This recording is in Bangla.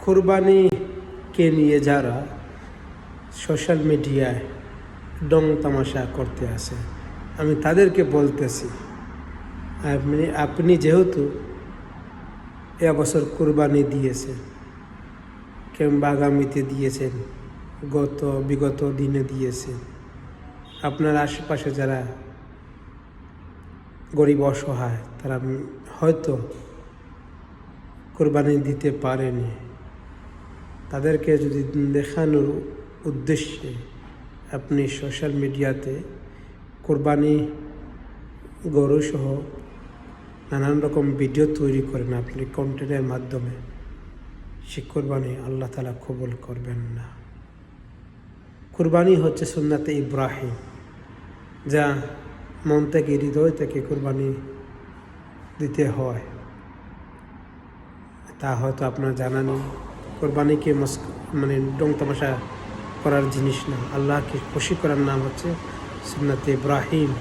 কোরবানিকে নিয়ে যারা সোশ্যাল মিডিয়ায় ডং তামাশা করতে আসে, আমি তাদেরকে বলতেছি, আপনি যেহেতু এবছর কোরবানি দিয়েছেন কিংবা আগামীতে দিয়েছেন, বিগত দিনে দিয়েছেন, আপনার আশেপাশে যারা গরিব অসহায় তারা হয়তো কোরবানি দিতে পারেনি, তাদেরকে যদি দেখানোর উদ্দেশ্যে আপনি সোশ্যাল মিডিয়াতে কোরবানি গরুসহ নানান রকম ভিডিও তৈরি করেন, আপনি কন্টেন্টের মাধ্যমে, সে কোরবানি আল্লাহ তাআলা কবুল করবেন না। কোরবানি হচ্ছে সুন্নাতে ইব্রাহিম, যা মন থেকে হৃদয় থেকে কোরবানি দিতে হয়। তা হয়তো আপনার জানা নেই। কোরবানিকে ডং তামাশা করার জিনিস না, আল্লাহকে খুশি করার নাম হচ্ছে সুন্নাতে ইব্রাহিম।